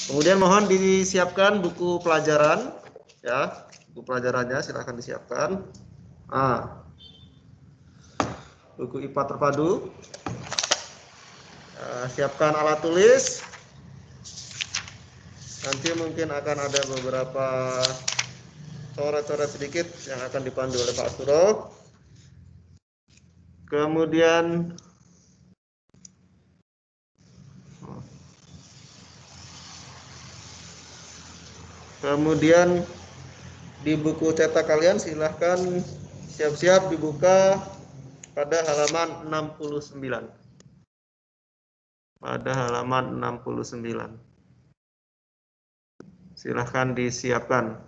Kemudian mohon disiapkan buku pelajaran, ya, buku pelajarannya silahkan disiapkan. Buku IPA terpadu. Siapkan alat tulis. Nanti mungkin akan ada beberapa coret-coret sedikit yang akan dipandu oleh Pak Suro. Kemudian di buku cetak kalian silahkan siap-siap dibuka pada halaman 69. Pada halaman 69. Silahkan disiapkan.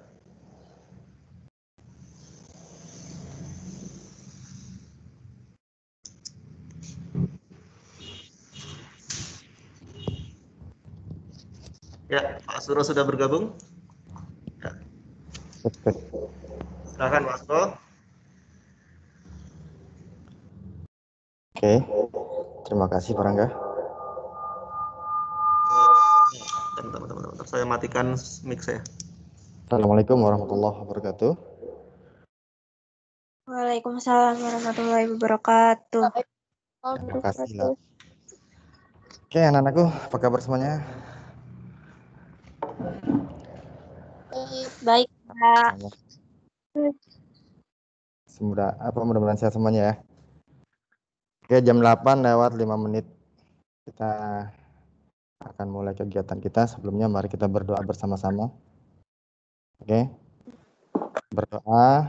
Ya, Pak Suro sudah bergabung. Ya. Silahkan Pak Suro. Oke, terima kasih Pak Rangga. Bentar, saya matikan mic saya. Assalamualaikum warahmatullahi wabarakatuh. Waalaikumsalam warahmatullahi wabarakatuh. Terima kasih lah. Oke, anak-anakku, apa kabar semuanya? Baik, Pak. Mudah-mudahan sehat semuanya ya. Oke, jam 8 lewat 5 menit. Kita akan mulai kegiatan kita. Sebelumnya mari kita berdoa bersama-sama. Oke. Berdoa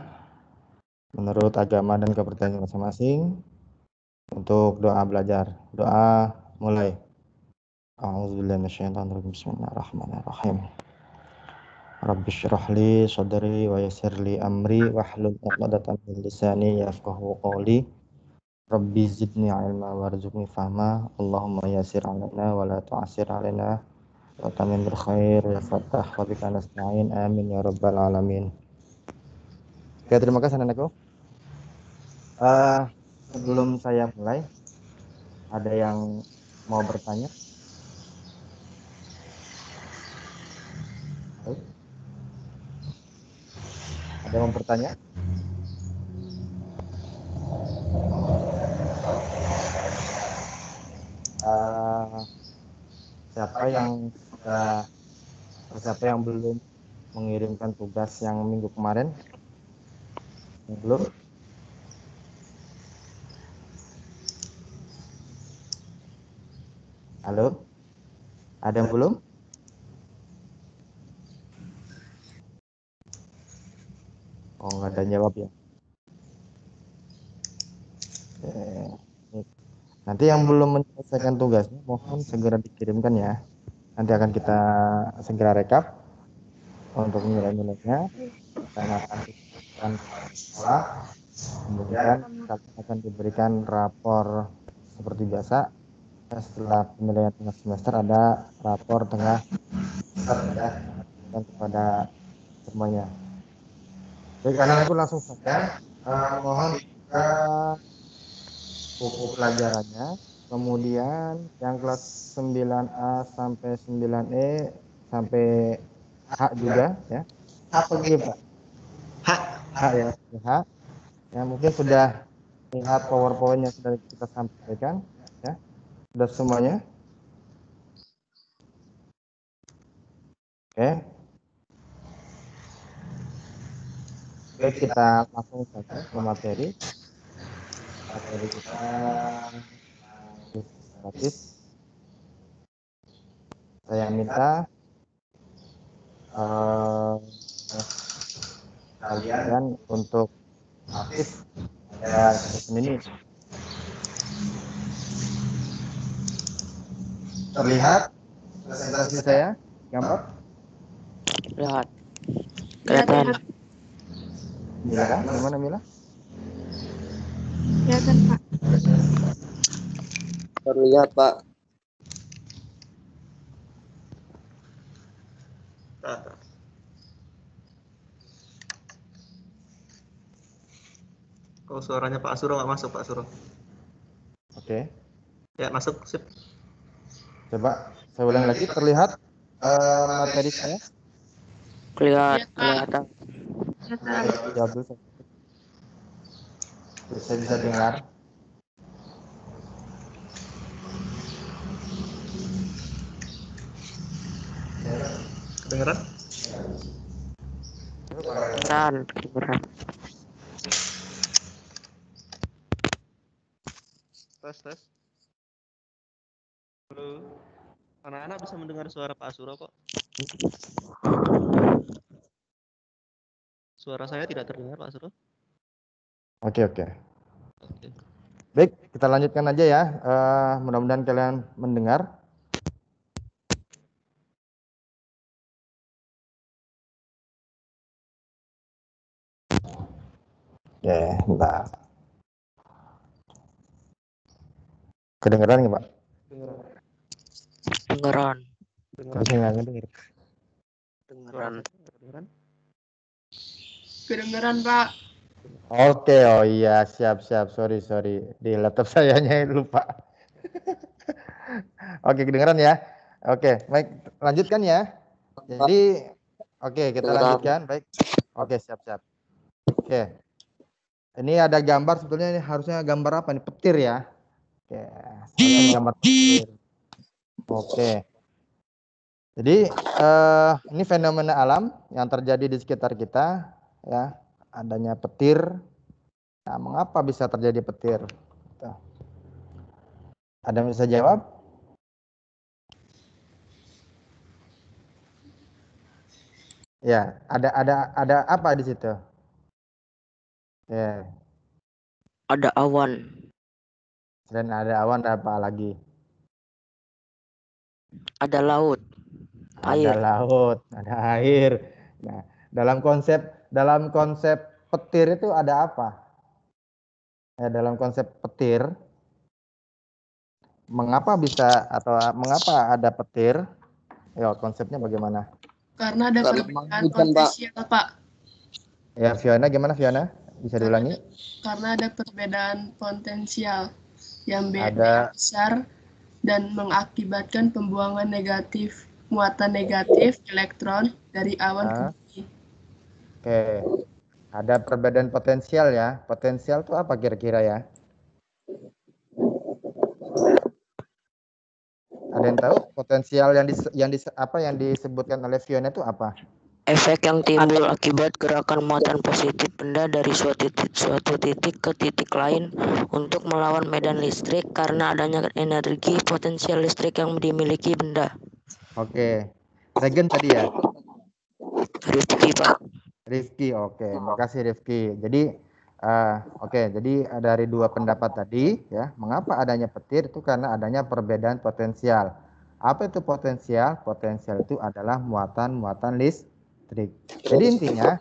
menurut agama dan kepercayaan masing-masing. Untuk doa belajar. Doa mulai. A'udzubillahi minasyaitonirrajim. Bismillahirrahmanirrahim. Rabbi shrah li sadri wa yassir li amri wahlul 'uqdatam min lisani yafqahu qawli. Rabbi zidni ilma warzuqni fahma. Allahumma yassir 'alaina wa la tu'assir 'alaina wa tamin bil khair ya fattah wa bika nasta'in. Amin ya rabbal alamin. Oke, terima kasih anak-anakku. Sebelum saya mulai, ada yang mau bertanya? Ada yang mau bertanya? Siapa yang belum mengirimkan tugas yang minggu kemarin? Belum? Halo? Ada yang belum? Oh, nggak ada jawab ya. Nanti yang belum menyelesaikan tugasnya mohon segera dikirimkan ya. Nanti akan kita segera rekap untuk nilai-nilainya. Dan akan sekolah. Kemudian kalian akan diberikan rapor seperti biasa. Setelah penilaian tengah semester ada rapor tengah semester ya, dan kepada semuanya. Baik, karena aku langsung saja mohon buka buku pelajarannya. Kemudian yang kelas 9A sampai 9E sampai H juga ya. Apa gitu Pak? H ya, H. Ya mungkin sudah lihat PowerPoint yang sudah kita sampaikan ya. Sudah semuanya. Oke. Baik, kita langsung saja ke materi. Materi kita gratis. Saya minta kalian untuk aktif pada sesi ini. Terlihat presentasi saya gambar? Lihat. Kelihatan. Mila, gimana Mila? Kelihatan, Pak. Terlihat, Pak. Oh, suaranya Pak Suro nggak masuk, Pak Suro. Oke. Ya, masuk, sip. Coba saya ulang lagi, terlihat? Materi saya Kelihatan. jawab dulu. Saya bisa dengar. Kedengeran? Kedengeran. Tes. Halo. Anak-anak bisa mendengar suara Pak Asuro kok. Suara saya tidak terdengar Pak Asuro. Oke. Oke. Baik, kita lanjutkan aja ya. Mudah-mudahan kalian mendengar. Oke, bentar. Kedengeran nggak, Pak? Kedengeran. Tapi saya nggak ngedenger. Kedengeran? Kedengeran, Pak. Oke, oh iya, siap. Sorry. Di laptop sayanya lupa. Oke, kedengeran ya. Oke, baik, lanjutkan ya. Jadi, oke, kita lanjutkan. Baik. Oke, siap. Oke. Ini ada gambar, sebetulnya ini harusnya gambar apa nih? Petir ya. Oke, harusnya gambar petir. Oke. Jadi, ini fenomena alam yang terjadi di sekitar kita, ya. Adanya petir. Nah, mengapa bisa terjadi petir? Ada yang bisa jawab? Ya, ada apa di situ? Ya, Ada awan. dan ada awan, ada apa lagi? Ada laut. Ada laut, ada air. Nah, dalam konsep petir itu ada apa? Ya, dalam konsep petir, mengapa ada petir? Ya, konsepnya bagaimana? Karena ada perbedaan potensial, Pak. Ya, Fiona, gimana Fiona? Bisa diulangi? Karena ada perbedaan potensial yang Ada. besar dan mengakibatkan pembuangan muatan negatif elektron dari awan ke bumi. Oke. Ada perbedaan potensial ya. Potensial itu apa kira-kira ya? Ada yang tahu potensial yang disebutkan oleh Fiona itu apa? Efek yang timbul akibat gerakan muatan positif benda dari suatu titik ke titik lain untuk melawan medan listrik karena adanya energi potensial listrik yang dimiliki benda. Oke. Regen tadi ya? Rifki, Pak. Rifki, oke. Makasih Rifki. Jadi, jadi dari dua pendapat tadi, ya, mengapa adanya petir itu karena adanya perbedaan potensial. Apa itu potensial? Potensial itu adalah muatan listrik. Jadi intinya,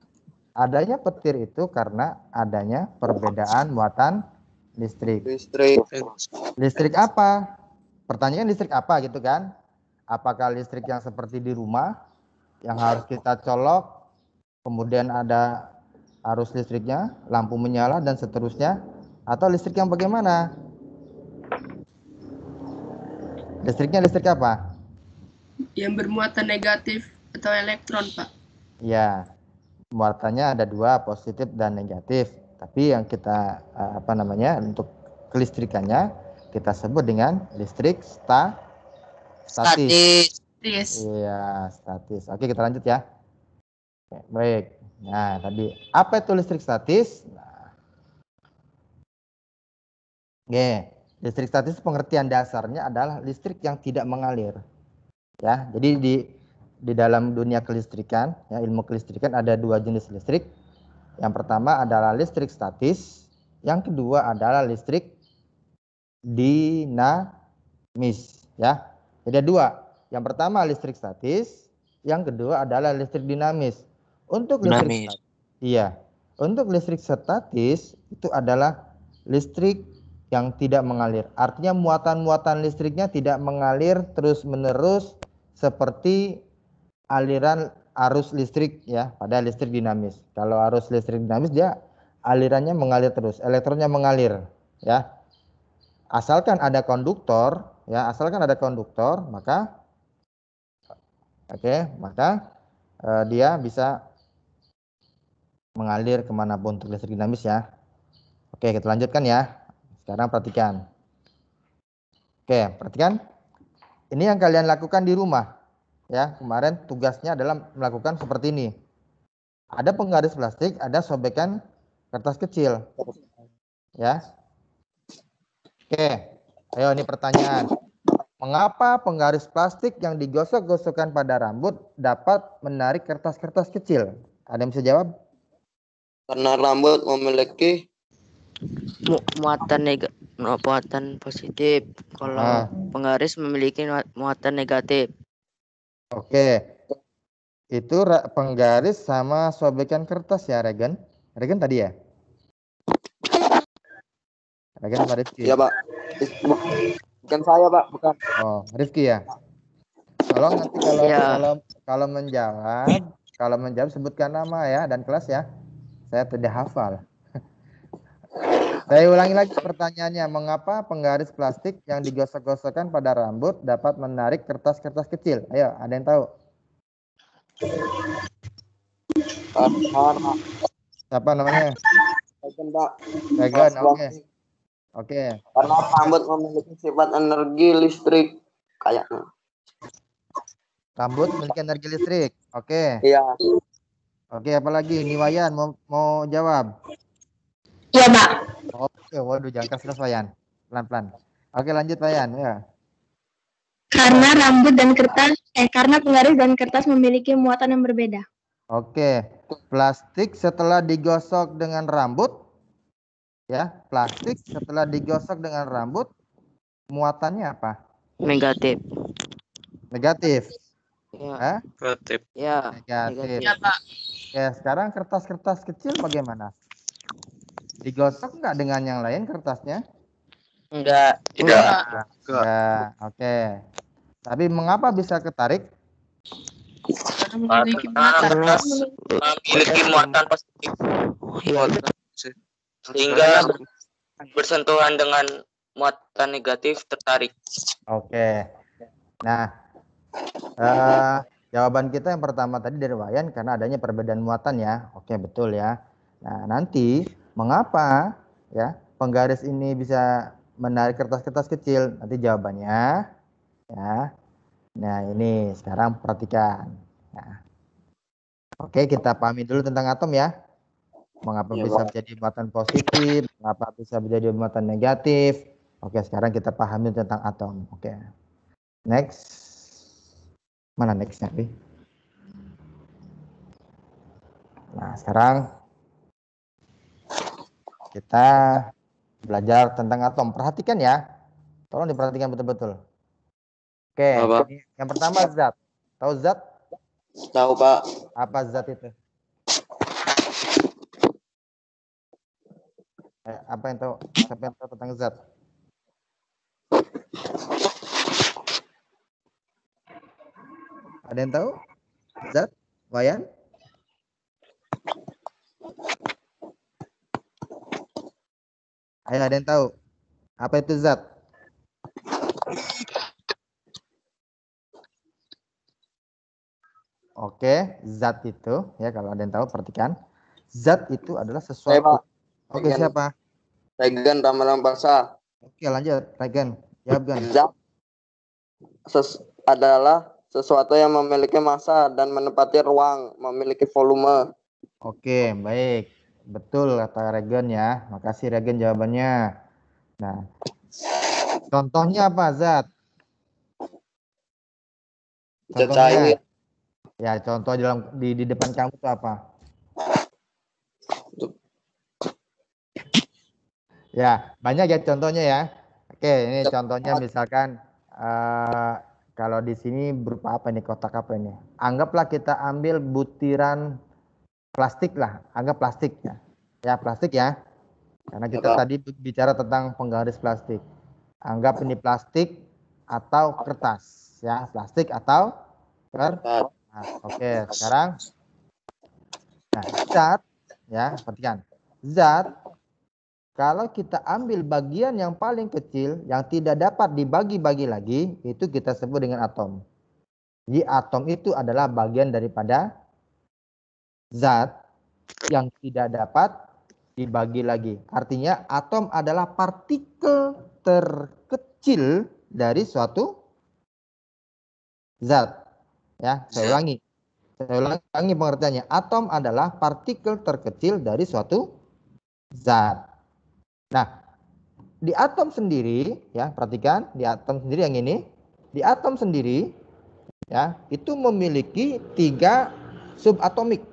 adanya petir itu karena adanya perbedaan muatan listrik. Listrik apa? Pertanyaan listrik apa gitu kan? Apakah listrik yang seperti di rumah yang harus kita colok, kemudian ada arus listriknya, lampu menyala dan seterusnya, atau listrik yang bagaimana? Listriknya listrik apa? Yang bermuatan negatif atau elektron, Pak. Ya, muatannya ada dua, positif dan negatif. Tapi yang kita untuk kelistrikannya kita sebut dengan listrik statis. Iya, statis. Oke, kita lanjut ya. Oke, baik. Nah, tadi apa itu listrik statis? Listrik statis pengertian dasarnya adalah listrik yang tidak mengalir. Ya, jadi di dalam dunia kelistrikan, ya, ilmu kelistrikan ada dua jenis listrik. Yang pertama adalah listrik statis, yang kedua adalah listrik dinamis, ya. Jadi ada dua. Yang pertama listrik statis, yang kedua adalah listrik dinamis. Untuk listrik statis itu adalah listrik yang tidak mengalir. Artinya muatan-muatan listriknya tidak mengalir terus-menerus seperti aliran arus listrik, ya, pada listrik dinamis. Kalau arus listrik dinamis dia alirannya mengalir terus, elektronnya mengalir, ya. Asalkan ada konduktor, maka Oke, maka dia bisa mengalir kemanapun untuk listrik dinamis ya. Oke, kita lanjutkan ya. Sekarang perhatikan. Oke, perhatikan. Ini yang kalian lakukan di rumah. Ya, kemarin tugasnya adalah melakukan seperti ini. Ada penggaris plastik, ada sobekan kertas kecil. Ya. Oke. Ayo ini pertanyaan. Mengapa penggaris plastik yang digosok-gosokkan pada rambut dapat menarik kertas-kertas kecil? Ada yang bisa jawab? Karena rambut memiliki muatan positif. Kalau penggaris memiliki muatan negatif. Oke. Itu penggaris sama sobekan kertas ya, Regen? Regen tadi ya? Regen sama Rifki? Iya, Pak. Bukan saya, Pak. Bukan. Oh, Rifki ya? Tolong nanti kalau menjawab sebutkan nama ya dan kelas ya. Saya tidak hafal. Saya ulangi lagi pertanyaannya. Mengapa penggaris plastik yang digosok-gosokkan pada rambut dapat menarik kertas-kertas kecil? Ayo, ada yang tahu? Siapa namanya? Regen, Pak. Regen, oke. Oke. Karena rambut memiliki sifat energi listrik kayaknya. Rambut memiliki energi listrik. Oke. Iya. Oke, apalagi? Niwayan mau jawab? Iya, Pak. Oke, waduh jangan keras Wayan. Pelan-pelan. Oke, lanjut Wayan ya. Karena karena penggaris dan kertas memiliki muatan yang berbeda. Oke, plastik setelah digosok dengan rambut, ya, plastik setelah digosok dengan rambut, muatannya apa? Negatif. Negatif. Ya. Negatif. Ya. Negatif. Iya, Pak. Oke, sekarang kertas-kertas kecil bagaimana? Digosok nggak dengan yang lain kertasnya? Enggak. Tidak. Ya, oke. Tapi mengapa bisa ketarik? Memiliki muatan. Memiliki muatan positif. Ya. Sehingga bersentuhan dengan muatan negatif tertarik. Oke. Nah, jawaban kita yang pertama tadi dari Wayan karena adanya perbedaan muatan ya. Oke, betul ya. Nah, nanti mengapa ya penggaris ini bisa menarik kertas-kertas kecil? Nanti jawabannya ya. Nah, ini sekarang perhatikan. Nah. Oke, kita pahami dulu tentang atom ya. Mengapa bisa menjadi muatan positif, mengapa bisa menjadi muatan negatif. Oke, sekarang kita pahami tentang atom. Oke. Next. Mana nextnya? Nah, sekarang kita belajar tentang atom. Perhatikan ya. Tolong diperhatikan betul-betul. Oke, ini yang pertama zat. Tahu zat? Tahu, Pak. Apa zat itu? Apa yang tahu? Siapa yang tahu tentang zat? Ada yang tahu? Zat? Wayan? Ayo, ada yang tahu? Apa itu zat? Oke, zat itu ya kalau ada yang tahu perhatikan. Zat itu adalah sesuatu. Oke, siapa? Regen ramalan bangsa. Oke, lanjut. Regen, jawab Gan. Zat adalah sesuatu yang memiliki massa dan menempati ruang, memiliki volume. Oke, baik. Betul kata Regen ya. Makasih Regen jawabannya. Nah, contohnya apa zat? Contohnya. Ya, contoh di depan kamu itu apa? Ya, banyak ya contohnya ya. Oke, ini contohnya misalkan kalau di sini berupa apa nih, kotak apa ini? Anggaplah kita ambil butiran plastik lah, anggap plastik ya. Ya, plastik ya. Karena kita tadi bicara tentang penggaris plastik. Anggap ini plastik atau kertas ya, plastik atau kertas. Nah, oke, sekarang zat ya, perhatikan. Zat kalau kita ambil bagian yang paling kecil yang tidak dapat dibagi-bagi lagi, itu kita sebut dengan atom. Jadi atom itu adalah bagian daripada zat yang tidak dapat dibagi lagi. Artinya atom adalah partikel terkecil dari suatu zat. Ya, saya ulangi. Saya ulangi pengertiannya. Atom adalah partikel terkecil dari suatu zat. Nah, di atom sendiri, ya perhatikan, di atom sendiri yang ini, di atom sendiri, ya itu memiliki 3 subatomik,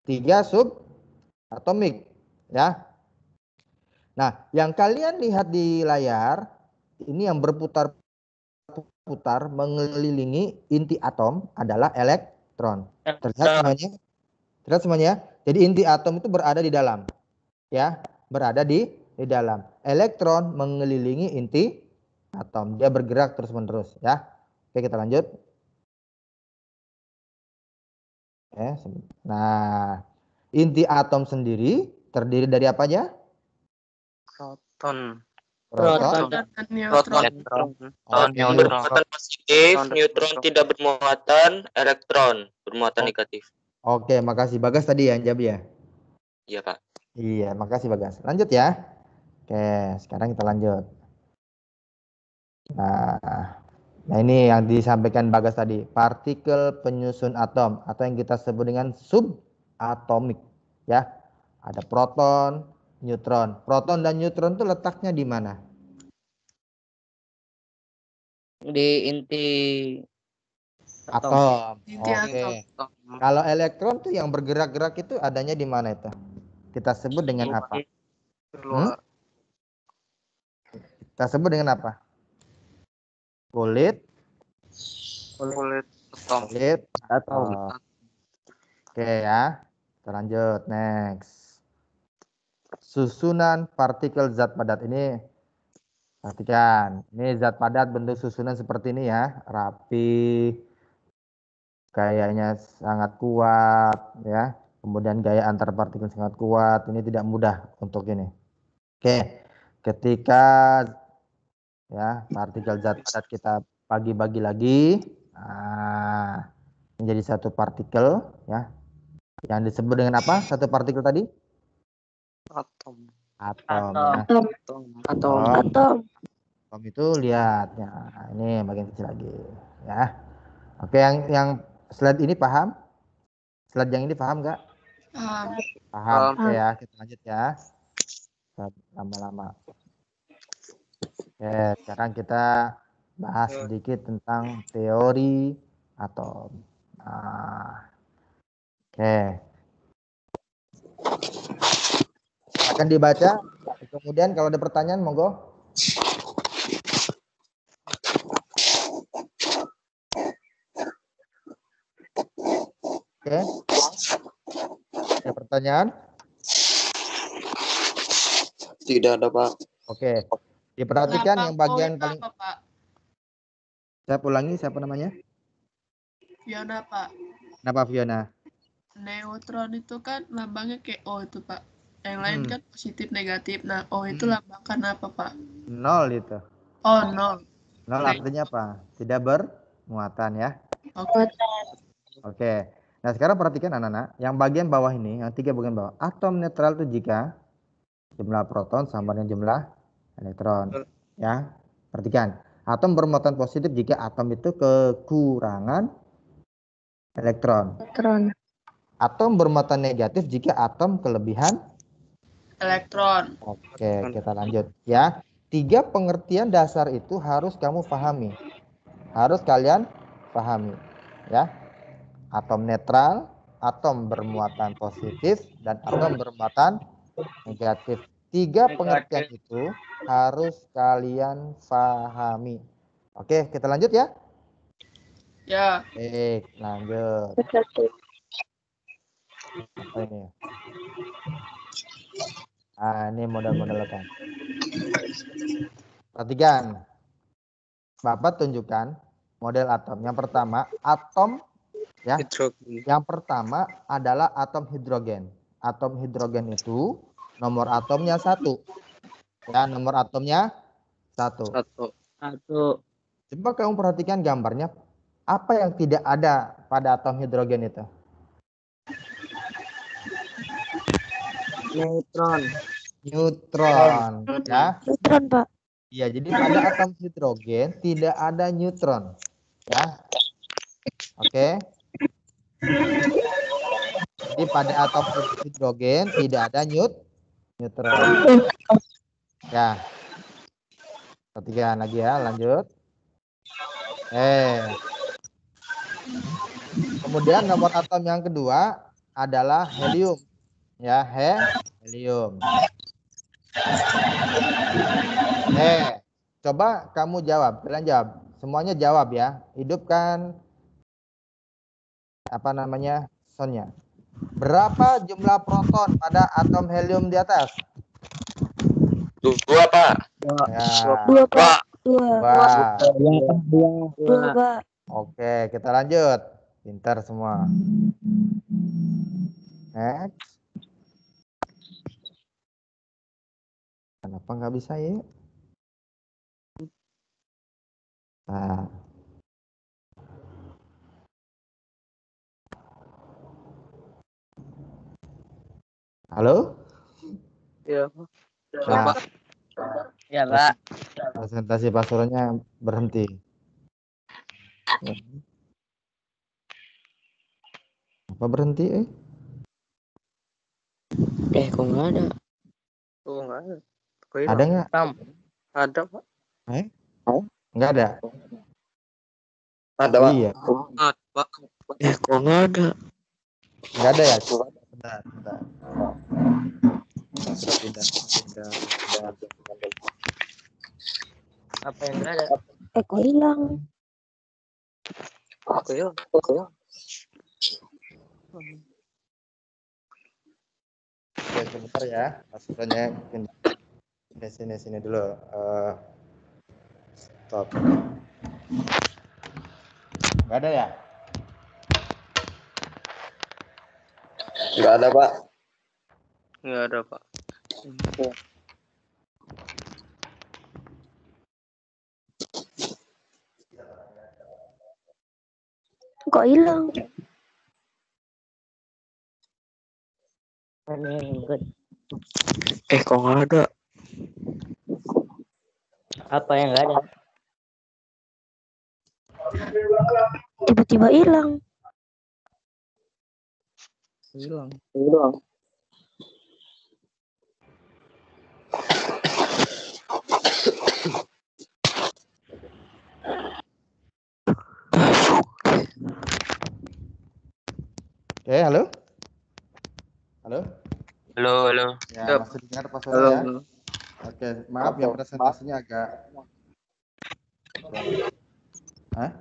3 subatomik, ya. Nah, yang kalian lihat di layar ini yang berputar-putar mengelilingi inti atom adalah elektron. Terlihat semuanya? Terlihat semuanya? Jadi inti atom itu berada di dalam, ya, berada di dalam. Elektron mengelilingi inti atom, dia bergerak terus-menerus, ya. Oke, kita lanjut. Nah, inti atom sendiri terdiri dari apa aja? Proton. Proton. Dan Proton. neutron. Yang bermuatan positif, neutron tidak bermuatan, elektron bermuatan negatif. Oke, makasih Bagas tadi ya, jawab ya. Iya, Pak. Iya, makasih Bagas. Lanjut ya. Oke, sekarang kita lanjut. Nah ini yang disampaikan Bagas tadi, partikel penyusun atom atau yang kita sebut dengan subatomik, ya. Ada proton, neutron. Proton dan neutron itu letaknya di mana? Di inti Atom. Inti Oke. atom. Kalau elektron tuh yang bergerak-gerak itu adanya di mana itu? Kita sebut dengan apa? Kita sebut dengan apa? Kulit atom. Oke ya. Kita lanjut next. Susunan partikel zat padat ini, perhatikan. Ini zat padat bentuk susunan seperti ini ya, rapi, gayanya sangat kuat ya. Kemudian gaya antar partikel sangat kuat. Ini tidak mudah untuk ini. Oke. Ketika ya partikel zat padat kita bagi-bagi lagi, menjadi satu partikel ya. Yang disebut dengan apa? Satu partikel tadi? Atom. Ya. Atom itu lihat ya, ini bagian kecil lagi ya. Oke, yang slide ini paham? Slide yang ini paham nggak? Paham. Oke ya, kita lanjut ya. Lama-lama. Oke, sekarang kita bahas sedikit tentang teori atom. Oke. Akan dibaca. Kemudian kalau ada pertanyaan, monggo. Oke. Ada pertanyaan? Tidak ada, Pak. Oke. Diperhatikan yang bagian paling. Apa, Pak? Saya ulangi, siapa namanya? Fiona, Pak. Kenapa Fiona? Neutron itu kan lambangnya kayak O itu, Pak. Yang lain kan positif negatif. Nah, O itu lambangkan apa, Pak? 0 itu. Oh, 0. 0 artinya apa? Tidak bermuatan ya. Oke. Nah, sekarang perhatikan anak-anak, yang bagian bawah ini, yang 3 bagian bawah. Atom netral itu jika jumlah proton sama dengan jumlah elektron. Ya. Perhatikan. Atom bermuatan positif jika atom itu kekurangan elektron. Atom bermuatan negatif jika atom kelebihan elektron. Oke, kita lanjut ya. 3 pengertian dasar itu harus kamu pahami. Harus kalian pahami ya. Atom netral, atom bermuatan positif, dan atom bermuatan negatif. 3 pengertian itu harus kalian pahami. Oke, kita lanjut ya. Ya. Baik, lanjut. Apa ini? Ini model-model kan. Perhatikan. Bapak tunjukkan model atom. Yang pertama, atom ya. Yang pertama adalah atom hidrogen. Atom hidrogen itu nomor atomnya 1. Ya, nomor atomnya 1. Coba kamu perhatikan gambarnya. Apa yang tidak ada pada atom hidrogen itu? Neutron. Neutron, ya. Neutron, Pak. Ya, jadi pada atom hidrogen tidak ada neutron, ya. Oke. Jadi pada atom hidrogen tidak ada neutron. Ya. Ketiga lagi ya, lanjut. Kemudian nomor atom yang kedua adalah helium. Ya, helium. Coba kamu jawab, kalian jawab. Semuanya jawab ya. Hidupkan apa namanya? Soundnya. Berapa jumlah proton pada atom helium di atas? 2, Pak. Ya. 2, Pak. 2. 2, Pak. Oke, kita lanjut. Pintar semua. Next. Kenapa nggak bisa ya? Nah. Halo? Iya. Nah, Ya, Pak. presentasi pasurnya berhenti. Apa berhenti? Kok nggak ada? Oh, enggak ada. Ada nggak? Ada, Pak. Nggak ada. Ada, Pak. Iya. Pak. Kok nggak ada? Nggak ada ya? Bentar. Pindah. Apa yang nggak ada? Kok hilang? Oke, ya. Oke, sebentar ya. Pasurnya sini dulu. Stop. Nggak ada ya? Enggak ada, Pak. Nggak ada, Pak. Kok hilang? Kok nggak ada? Apa yang nggak ada? Tiba-tiba hilang. Hilang. Oke, halo? Halo? Halo. Ya, masih dengar pasurnya ya? Oke, maaf ya presentasinya agak. Hah?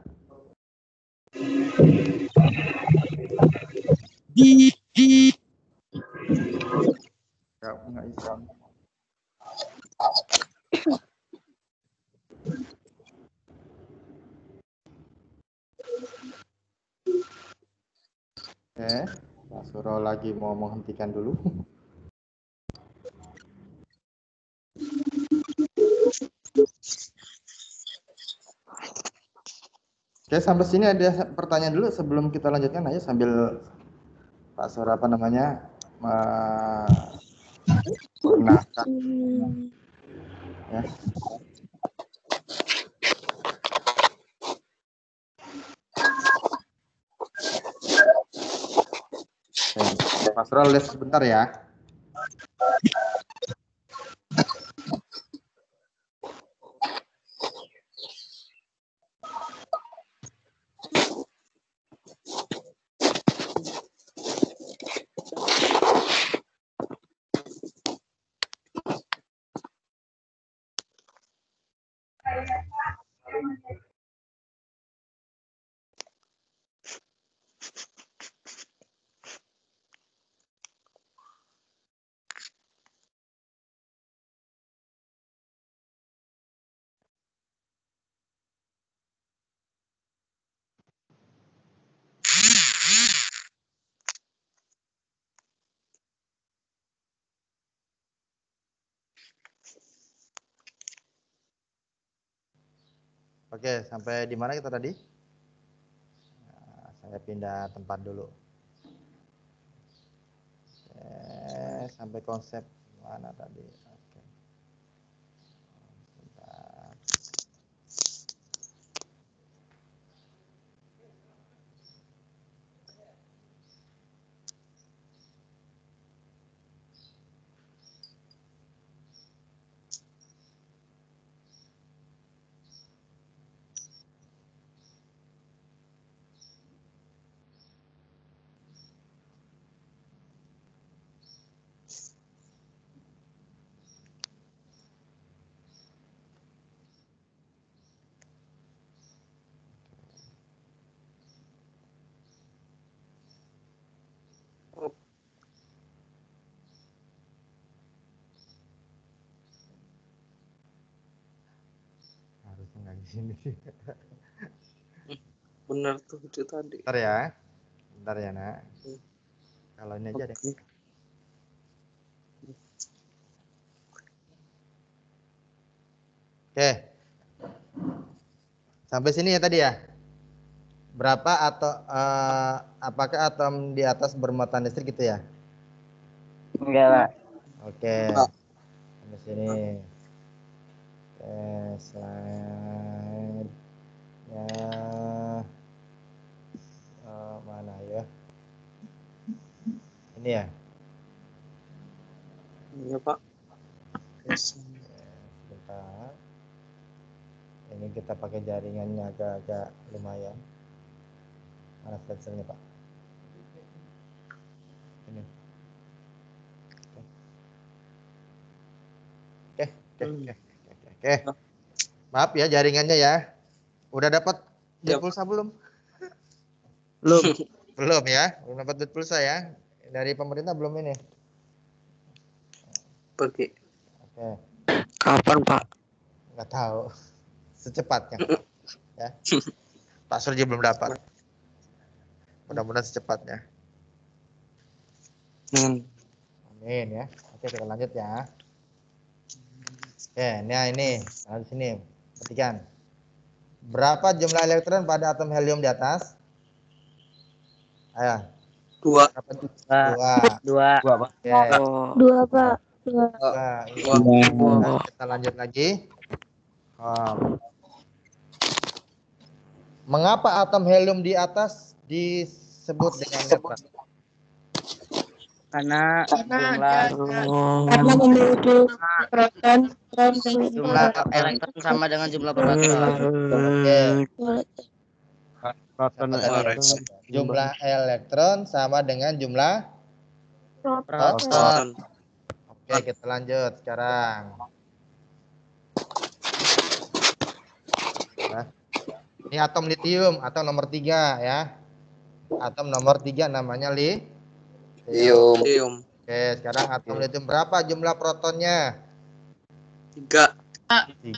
Nggak bisa. Pak Suro lagi mau menghentikan dulu. Oke, sampai sini ada pertanyaan dulu sebelum kita lanjutkan aja sambil Pak Suro apa namanya mengenalkan ya. Oke, Pak Suro les sebentar ya. Oke, sampai di mana kita tadi? Saya pindah tempat dulu. Sampai konsep mana tadi? Oke. Sebentar. Harusnya nggak di sini sih. Bener tuh itu tadi. Bentar ya nak. Kalau ini aja deh. Oke. Sampai sini ya tadi ya. Berapa atau apakah atom di atas bermuatan listrik gitu ya? Enggak, Pak. Oke. Sampai sini. Oke, slide. Ya. Mana ya? Ini ya. Iya Pak. Sebentar. Ini kita pakai jaringannya agak-agak lumayan. Mana flashernya Pak? Ini. Oke. Maaf ya jaringannya ya. Udah dapat duit pulsa belum? Belum. Belum ya. Belum dapat duit pulsa ya. Dari pemerintah belum ini. Pergi. Oke. Kapan, Pak? Nggak tahu. Secepatnya. Ya. Pak Surji belum dapat. Mudah-mudahan secepatnya. Amin ya. Oke, kita lanjut ya. Oke, nah ini. Nah, di sini. Perhatikan. Berapa jumlah elektron pada atom helium di atas? Ayo. 2. Dua. Oke. Dua, Pak. Dua. Nah, kita lanjut lagi. Mengapa atom helium di atas disebut dengan netral? Karena Karena memiliki proton dan jumlah elektron sama dengan jumlah proton. Oke. Proton Jumlah elektron sama dengan jumlah proton. Oke, kita lanjut sekarang. Nah, ini atom litium, atom nomor 3 ya. Atom nomor 3 namanya litium. Oke, sekarang atom litium berapa jumlah protonnya? 3. 3.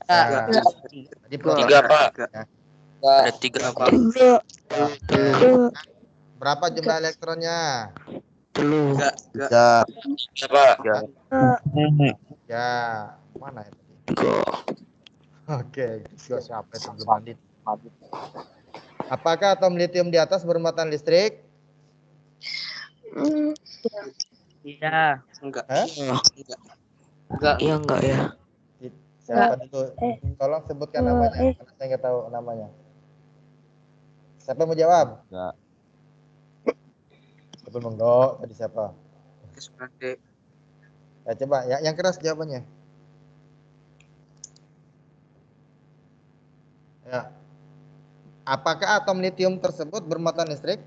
Tadi proton 3, Pak. ya. Ada 3, Pak. Oke. Berapa jumlah elektronnya? 3. Pak. Ya, mana ya tadi? Oke, siapa itu belum mandi? Apakah atom litium di atas bermuatan listrik? Iya. Enggak. Hah? Iya enggak ya? Siapa dulu? Tolong sebutkan namanya, karena saya nggak tahu namanya. Siapa mau jawab? Enggak. Sebelum enggak, tadi siapa? SPD. Ya coba, ya, yang keras jawabannya. Ya. Apakah atom litium tersebut bermuatan listrik?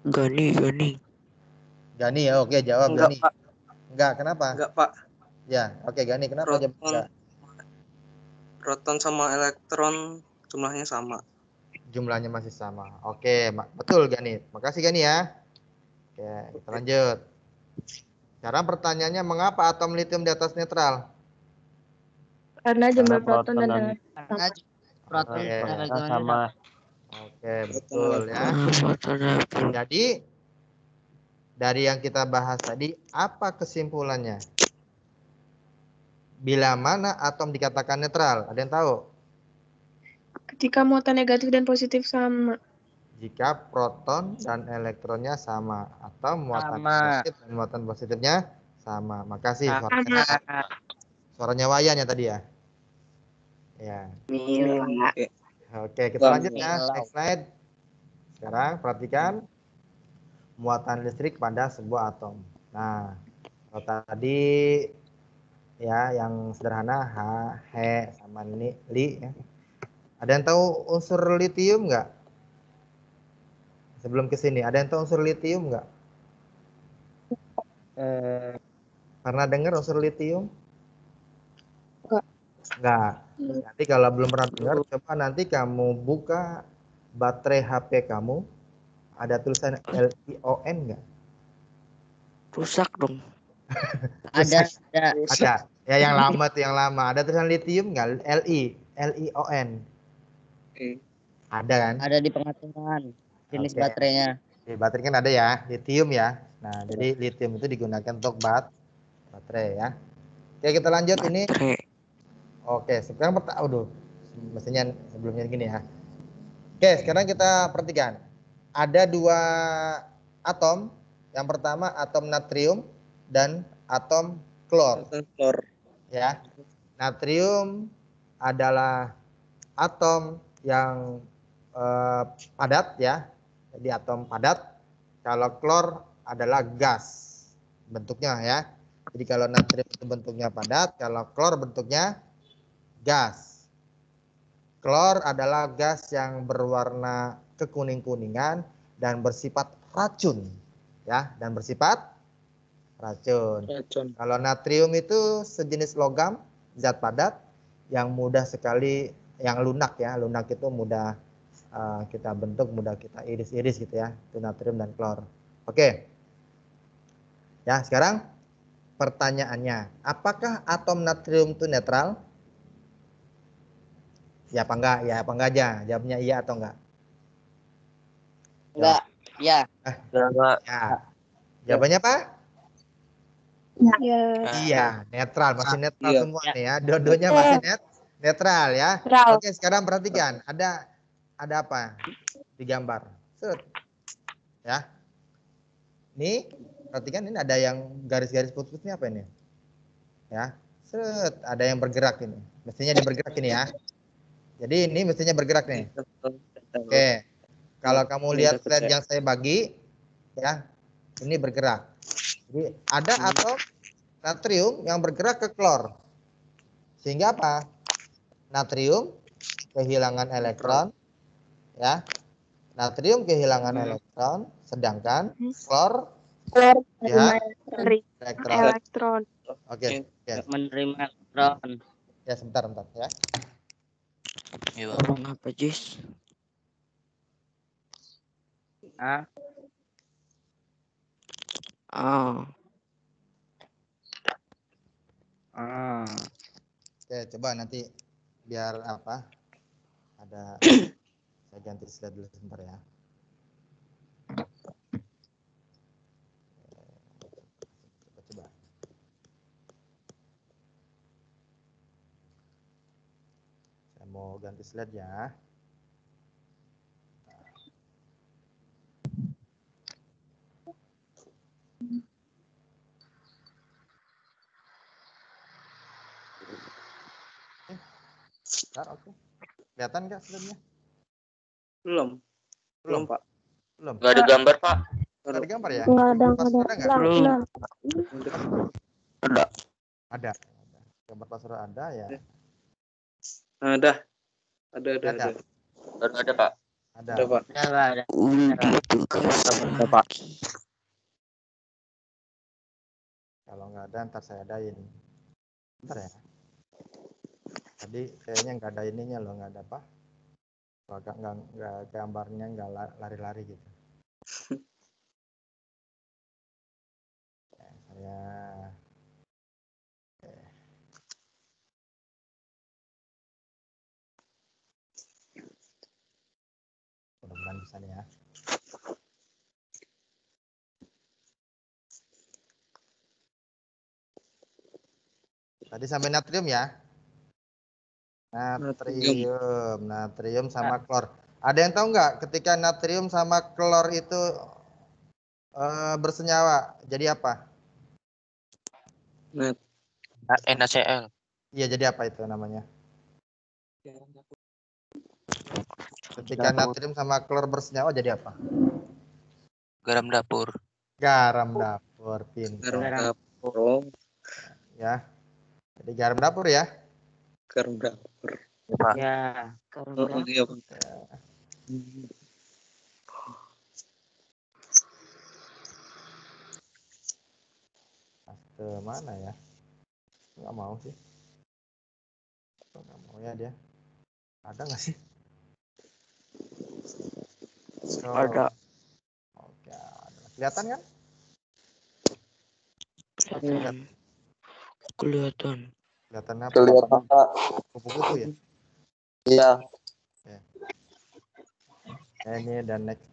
Gani. Gani ya, oke jawab Enggak, Gani. Pak. Enggak, kenapa? Enggak, Pak. Ya, oke Gani, kenapa jawab enggak? Proton sama elektron jumlahnya sama. Jumlahnya masih sama. Oke, betul Gani. Makasih Gani ya. Oke, kita lanjut. Sekarang pertanyaannya, mengapa atom litium di atas netral? karena jumlah Karena proton dan proton dengan Proton Oke. sama. Oke, betul ya. Jadi dari yang kita bahas tadi, apa kesimpulannya? Bila mana atom dikatakan netral? Ada yang tahu? ketika muatan negatif dan positif sama. jika proton dan elektronnya sama atau muatan Sama. negatif dan muatan positifnya sama. Makasih Sama. suaranya Wayan ya tadi ya. Ya. Oke, kita lanjut ya. Next slide. Sekarang perhatikan muatan listrik pada sebuah atom. Nah, kalau tadi ya yang sederhana H, He sama Li ya. Ada yang tahu unsur litium nggak? Sebelum ke sini, ada yang tahu unsur litium nggak? Pernah dengar unsur litium? Enggak. Nanti kalau belum pernah dengar, coba nanti kamu buka baterai HP kamu, ada tulisan LiON enggak? Rusak dong. Ada. Ada. Ya yang lama tuh yang lama. Ada tulisan lithium enggak? LiON. Ada kan? Ada di pengaturan jenis Oke. baterainya. Di baterai kan ada ya, lithium ya. Nah, jadi lithium itu digunakan untuk baterai ya. Oke, kita lanjut ini. Oke, sekarang mestinya sebelumnya gini ya. Oke, sekarang kita perhatikan. Ada dua atom. Yang pertama atom natrium dan atom klor. Ya. Natrium adalah atom yang padat ya. Jadi atom padat. Kalau klor adalah gas bentuknya ya. Jadi kalau natrium itu bentuknya padat, kalau klor bentuknya gas. Klor adalah gas yang berwarna kekuning-kuningan dan bersifat racun ya, dan bersifat racun. Kalau natrium itu sejenis logam, zat padat yang mudah sekali, yang lunak ya. Lunak itu mudah kita bentuk, mudah kita iris-iris gitu ya. Itu natrium dan klor. Oke. Ya, sekarang pertanyaannya, apakah atom natrium itu netral? Ya apa enggak? Ya apa enggak aja? Jawabnya iya atau enggak? Enggak. Ya. Ya. Jawabannya apa? Ya. Iya, netral, masih netral Iya. semua nih ya. Dua-duanya masih netral ya. Netral. Oke, sekarang perhatikan, ada apa di gambar? Set. Ya. Nih, perhatikan ini ada yang garis-garis putih ini apa ini? Ya. Set, ada yang bergerak ini. Mestinya dia bergerak ini ya. Jadi ini mestinya bergerak nih. Oke. Kalau kamu lihat slide yang saya bagi ya, ini bergerak. Jadi ada atom natrium yang bergerak ke klor. Sehingga apa? Natrium kehilangan elektron ya. Natrium kehilangan elektron, sedangkan klor ya elektron. Oke. Menerima elektron. Ya sebentar ya. Apa Jis? Ah. Oke, coba nanti biar apa? Ada saya ganti slide dulu sebentar ya. Coba. Saya mau ganti slide ya. Oke. Kelihatan nggak slide-nya? Belum, Pak. Belum. Nggak ada gambar, Pak. Nggak ada gambar ya? Nggak ada. Belum. Ada. Gambar password ada ya? Ada. Baru ada, Pak. Ada. Pak. Ada. Pak. Kalau nggak ada ntar saya adain. Bentar ya. Tadi kayaknya nggak ada ininya loh, nggak ada apa? Nggak gambarnya nggak lari-lari gitu. Saya mudah-mudahan bisa nih ya. Tadi sampai natrium ya. Natrium sama klor. Ada yang tahu nggak ketika natrium sama klor itu bersenyawa, jadi apa? NaCl. Iya, jadi apa itu namanya? Ketika natrium sama klor bersenyawa jadi apa? Garam dapur. Garam dapur, pintar. Garam. Oh, Ya. Jadi garam dapur ya. garam dapur. Pak. Ya. Iya, Pak. Ke mana ya? Nggak mau sih. Nggak mau ya dia. Ada nggak sih? So, Ada. oke, ada. Kelihatan kan? Kelihatan. Kelihatan apa? Kelihatan, Pak. Kupu-kupu ya? Iya. Ini dan next.